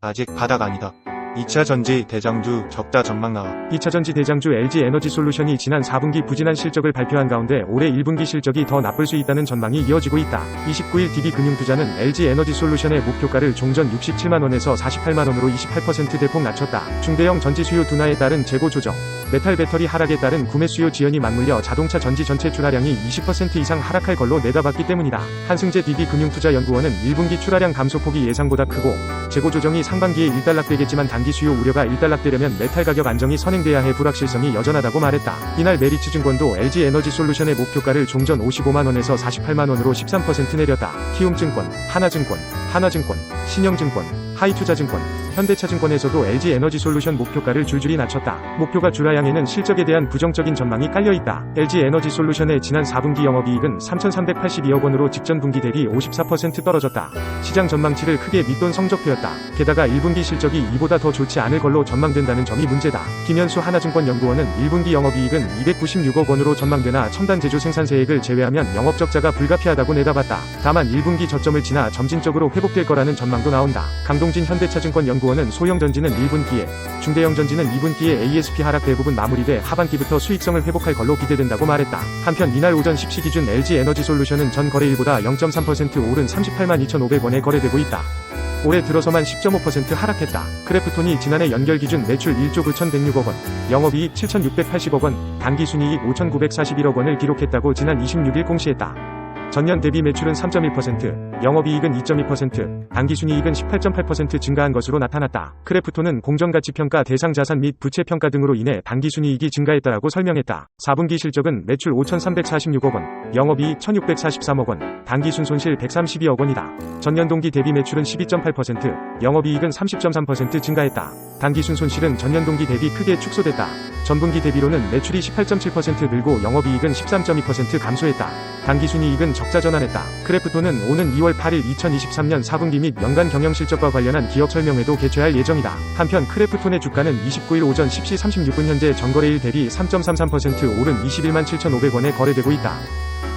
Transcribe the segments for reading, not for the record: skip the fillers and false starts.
아직 바닥 아니다. 2차 전지 대장주 적자 전망 나와. 2차 전지 대장주 LG에너지솔루션이 지난 4분기 부진한 실적을 발표한 가운데 올해 1분기 실적이 더 나쁠 수 있다는 전망이 이어지고 있다. 29일 DB금융투자는 LG에너지솔루션의 목표가를 종전 67만원에서 48만원으로 28% 대폭 낮췄다. 중대형 전지 수요 둔화에 따른 재고 조정, 메탈 배터리 하락에 따른 구매 수요 지연이 맞물려 자동차 전지 전체 출하량이 20% 이상 하락할 걸로 내다봤기 때문이다. 한승재 DB금융투자연구원은 1분기 출하량 감소폭이 예상보다 크고 재고 조정이 상반기에 일단락되겠지만 단기 수요 우려가 일단락되려면 메탈 가격 안정이 선행돼야 해 불확실성이 여전하다고 말했다. 이날 메리츠증권도 LG에너지솔루션의 목표가를 종전 55만원에서 48만원으로 13% 내렸다. 키움증권, 하나증권, 신영증권, 하이투자증권, 현대차증권에서도 LG에너지솔루션 목표가를 줄줄이 낮췄다. 목표가 출하량에는 실적에 대한 부정적인 전망이 깔려있다. LG에너지솔루션의 지난 4분기 영업이익은 3,382억 원으로 직전 분기 대비 54% 떨어졌다. 시장 전망치를 크게 밑돈 성적표였다. 게다가 1분기 실적이 이보다 더 좋지 않을 걸로 전망된다는 점이 문제다. 김현수 하나증권 연구원은 1분기 영업이익은 296억 원으로 전망되나 첨단 제조 생산세액을 제외하면 영업적자가 불가피하다고 내다봤다. 다만 1분기 저점을 지나 점진적으로 회복될 거라는 전망도 나온다. 강동진 현대차증권 연구원은 소형 전지는 1분기에, 중대형 전지는 2분기에 ASP 하락 대부분 마무리돼 하반기부터 수익성을 회복할 걸로 기대된다고 말했다. 한편 이날 오전 10시 기준 LG에너지솔루션은 전 거래일보다 0.3% 오른 38만 2,500원에 거래되고 있다. 올해 들어서만 10.5% 하락했다. 크래프톤이 지난해 연결 기준 매출 1조 9,106억 원, 영업이익 7,680억 원, 당기순이익 5,941억 원을 기록했다고 지난 26일 공시했다. 전년 대비 매출은 3.1%, 영업이익은 2.2%, 당기순이익은 18.8% 증가한 것으로 나타났다. 크래프톤은 공정가치평가 대상 자산 및 부채평가 등으로 인해 당기순이익이 증가했다라고 설명했다. 4분기 실적은 매출 5,346억 원, 영업이익 1,643억 원, 당기순손실 132억 원이다. 전년 동기 대비 매출은 12.8%, 영업이익은 30.3% 증가했다. 당기순손실은 전년 동기 대비 크게 축소됐다. 전분기 대비로는 매출이 18.7% 늘고 영업이익은 13.2% 감소했다. 당기순이익은 적자 전환했다. 크래프톤은 오는 2월 8일 2023년 4분기 및 연간 경영실적과 관련한 기업 설명회도 개최할 예정이다. 한편 크래프톤의 주가는 29일 오전 10시 36분 현재 전거래일 대비 3.33% 오른 21만 7,500원에 거래되고 있다.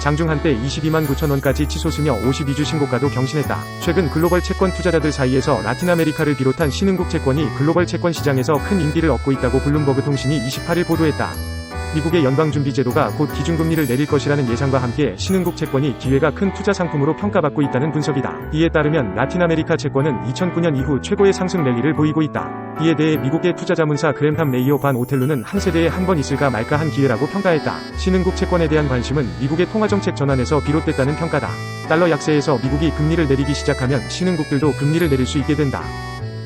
장중 한때 22만 9천원까지 치솟으며 52주 신고가도 경신했다. 최근 글로벌 채권 투자자들 사이에서 라틴 아메리카를 비롯한 신흥국 채권이 글로벌 채권 시장에서 큰 인기를 얻고 있다고 블룸버그 통신이 28일 보도했다. 미국의 연방준비제도가 곧 기준금리를 내릴 것이라는 예상과 함께 신흥국 채권이 기회가 큰 투자 상품으로 평가받고 있다는 분석이다. 이에 따르면 라틴 아메리카 채권은 2009년 이후 최고의 상승 랠리를 보이고 있다. 이에 대해 미국의 투자자문사 그램팜 메이어 반 오텔루는 한 세대에 한 번 있을까 말까 한 기회라고 평가했다. 신흥국 채권에 대한 관심은 미국의 통화정책 전환에서 비롯됐다는 평가다. 달러 약세에서 미국이 금리를 내리기 시작하면 신흥국들도 금리를 내릴 수 있게 된다.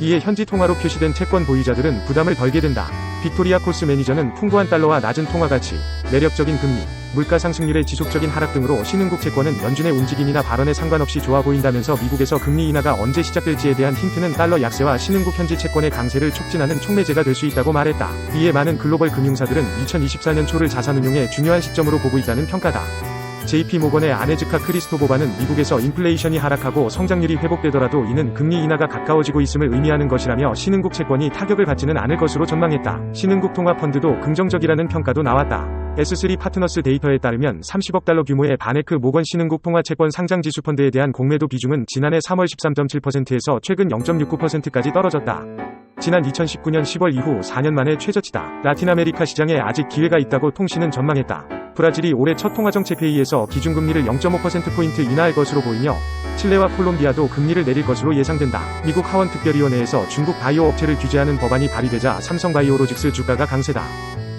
이에 현지 통화로 표시된 채권 보유자들은 부담을 덜게 된다. 빅토리아 코스 매니저는 풍부한 달러와 낮은 통화 가치, 매력적인 금리, 물가 상승률의 지속적인 하락 등으로 신흥국 채권은 연준의 움직임이나 발언에 상관없이 좋아 보인다면서 미국에서 금리 인하가 언제 시작될지에 대한 힌트는 달러 약세와 신흥국 현지 채권의 강세를 촉진하는 촉매제가 될 수 있다고 말했다. 이에 많은 글로벌 금융사들은 2024년 초를 자산운용의 중요한 시점으로 보고 있다는 평가다. JP모건의 아네즈카 크리스토보바는 미국에서 인플레이션이 하락하고 성장률이 회복되더라도 이는 금리 인하가 가까워지고 있음을 의미하는 것이라며 신흥국 채권이 타격을 받지는 않을 것으로 전망했다. 신흥국 통화펀드도 긍정적이라는 평가도 나왔다. S3 파트너스 데이터에 따르면 30억 달러 규모의 바네크 모건 신흥국 통화채권 상장지수 펀드에 대한 공매도 비중은 지난해 3월 13.7%에서 최근 0.69%까지 떨어졌다. 지난 2019년 10월 이후 4년 만에 최저치다. 라틴 아메리카 시장에 아직 기회가 있다고 통신은 전망했다. 브라질이 올해 첫 통화정책 회의에서 기준금리를 0.5%포인트 인하할 것으로 보이며 칠레와 콜롬비아도 금리를 내릴 것으로 예상된다. 미국 하원특별위원회에서 중국 바이오 업체를 규제하는 법안이 발의되자 삼성바이오로직스 주가가 강세다.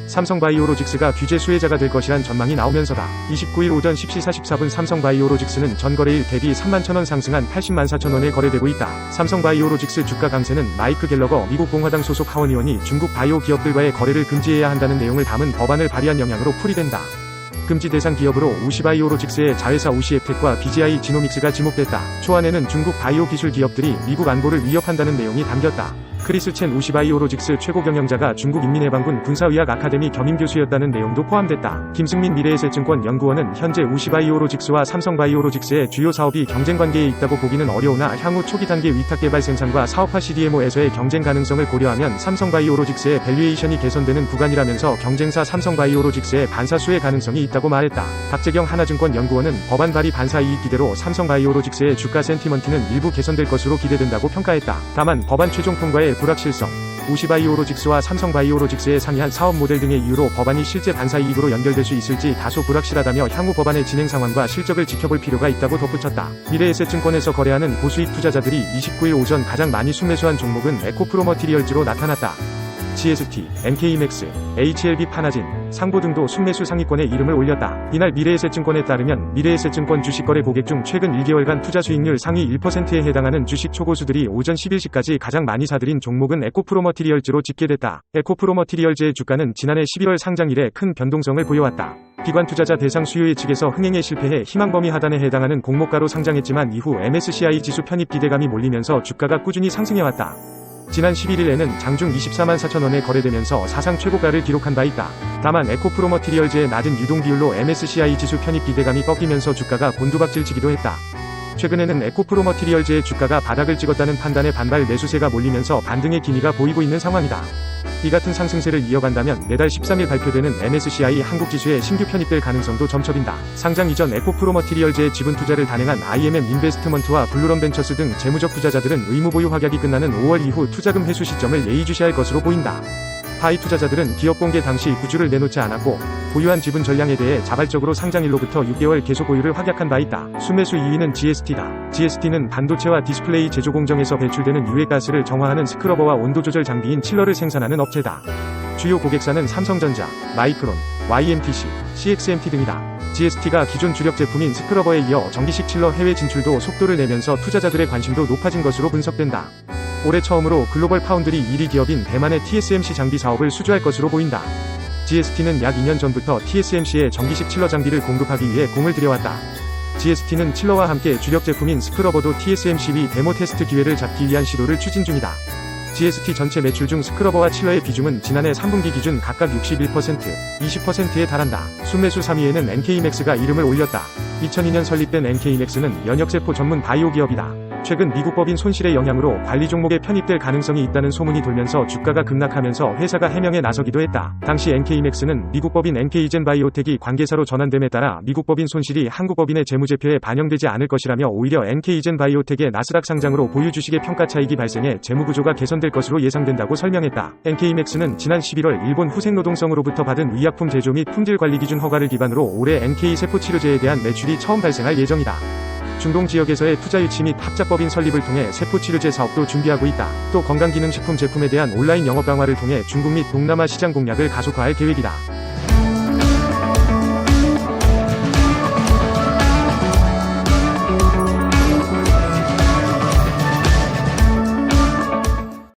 삼성바이오로직스가 규제 수혜자가 될 것이란 전망이 나오면서다. 29일 오전 10시 44분 삼성바이오로직스는 전거래일 대비 3만 1,000원 상승한 80만 4천원에 거래되고 있다. 삼성바이오로직스 주가 강세는 마이크 갤러거 미국 공화당 소속 하원의원이 중국 바이오 기업들과의 거래를 금지해야 한다는 내용을 담은 법안을 발의한 영향으로 풀이된다. 금지 대상 기업으로 우시바이오로직스의 자회사 우시앱텍과 BGI 지노믹스가 지목됐다. 초안에는 중국 바이오 기술 기업들이 미국 안보를 위협한다는 내용이 담겼다. 크리스 첸 우시바이오로직스 최고 경영자가 중국 인민해방군 군사의학 아카데미 겸임 교수였다는 내용도 포함됐다. 김승민 미래에셋증권 연구원은 현재 우시바이오로직스와 삼성바이오로직스의 주요 사업이 경쟁 관계에 있다고 보기는 어려우나 향후 초기 단계 위탁 개발 생산과 사업화 CDMO에서의 경쟁 가능성을 고려하면 삼성바이오로직스의 밸류에이션이 개선되는 구간이라면서 경쟁사 삼성바이오로직스의 반사 수혜 가능성이 있다고 말했다. 박재경 하나증권 연구원은 법안 발의 반사 이익 기대로 삼성바이오로직스의 주가 센티먼트는 일부 개선될 것으로 기대된다고 평가했다. 다만 법안 최종 통과의 불확실성, 우시바이오로직스와 삼성바이오로직스의 상이한 사업 모델 등의 이유로 법안이 실제 반사 이익으로 연결될 수 있을지 다소 불확실하다며 향후 법안의 진행 상황과 실적을 지켜볼 필요가 있다고 덧붙였다. 미래에셋증권에서 거래하는 고수익 투자자들이 29일 오전 가장 많이 순매수한 종목은 에코프로머티리얼즈로 나타났다. GST, NK맥스, HLB 파나진, 상보 등도 순매수 상위권에 이름을 올렸다. 이날 미래에셋증권에 따르면 미래에셋증권 주식거래 고객 중 최근 1개월간 투자 수익률 상위 1%에 해당하는 주식 초고수들이 오전 10일시까지 가장 많이 사들인 종목은 에코프로머티리얼즈로 집계됐다. 에코프로머티리얼즈의 주가는 지난해 11월 상장 이래 큰 변동성을 보여왔다. 기관 투자자 대상 수요일 측에서 흥행에 실패해 희망 범위 하단에 해당하는 공모가로 상장했지만 이후 MSCI 지수 편입 기대감이 몰리면서 주가가 꾸준히 상승해왔다. 지난 11일에는 장중 24만 4천원에 거래되면서 사상 최고가를 기록한 바 있다. 다만 에코프로머티리얼즈의 낮은 유동 비율로 MSCI 지수 편입 기대감이 꺾이면서 주가가 곤두박질치기도 했다. 최근에는 에코프로머티리얼즈의 주가가 바닥을 찍었다는 판단에 반발 매수세가 몰리면서 반등의 기미가 보이고 있는 상황이다. 이 같은 상승세를 이어간다면 내달 13일 발표되는 MSCI 한국지수에 신규 편입될 가능성도 점쳐빈다. 상장 이전 에코프로머티리얼즈의 지분 투자를 단행한 IMM 인베스트먼트와 블루런 벤처스 등 재무적 투자자들은 의무보유 확약이 끝나는 5월 이후 투자금 회수 시점을 예의주시할 것으로 보인다. 하이 투자자들은 기업 공개 당시 구주를 내놓지 않았고 보유한 지분 전량에 대해 자발적으로 상장일로부터 6개월 계속 보유를 확약한 바 있다. 순매수 2위는 GST다. GST는 반도체와 디스플레이 제조 공정에서 배출되는 유해가스를 정화하는 스크러버와 온도 조절 장비인 칠러를 생산하는 업체다. 주요 고객사는 삼성전자, 마이크론, YMTC, CXMT 등이다. GST가 기존 주력 제품인 스크러버에 이어 전기식 칠러 해외 진출도 속도를 내면서 투자자들의 관심도 높아진 것으로 분석된다. 올해 처음으로 글로벌 파운드리 1위 기업인 대만의 TSMC 장비 사업을 수주할 것으로 보인다. GST는 약 2년 전부터 TSMC에 전기식 칠러 장비를 공급하기 위해 공을 들여왔다. GST는 칠러와 함께 주력 제품인 스크러버도 TSMC의 데모 테스트 기회를 잡기 위한 시도를 추진 중이다. GST 전체 매출 중 스크러버와 칠러의 비중은 지난해 3분기 기준 각각 61%, 20%에 달한다. 순매수 3위에는 NK맥스가 이름을 올렸다. 2002년 설립된 NK맥스는 면역세포 전문 바이오 기업이다. 최근 미국 법인 손실의 영향으로 관리 종목에 편입될 가능성이 있다는 소문이 돌면서 주가가 급락하면서 회사가 해명에 나서기도 했다. 당시 NK맥스는 미국 법인 NK이젠 바이오텍이 관계사로 전환됨에 따라 미국 법인 손실이 한국 법인의 재무제표에 반영되지 않을 것이라며 오히려 NK이젠 바이오텍의 나스닥 상장으로 보유 주식의 평가 차익이 발생해 재무구조가 개선될 것으로 예상된다고 설명했다. NK맥스는 지난 11월 일본 후생노동성으로부터 받은 의약품 제조 및 품질 관리 기준 허가를 기반으로 올해 NK 세포치료제에 대한 매출이 처음 발생할 예정이다. 중동 지역에서의 투자 유치 및 합작법인 설립을 통해 세포치료제 사업도 준비하고 있다. 또 건강기능식품 제품에 대한 온라인 영업 강화를 통해 중국 및 동남아 시장 공략을 가속화할 계획이다.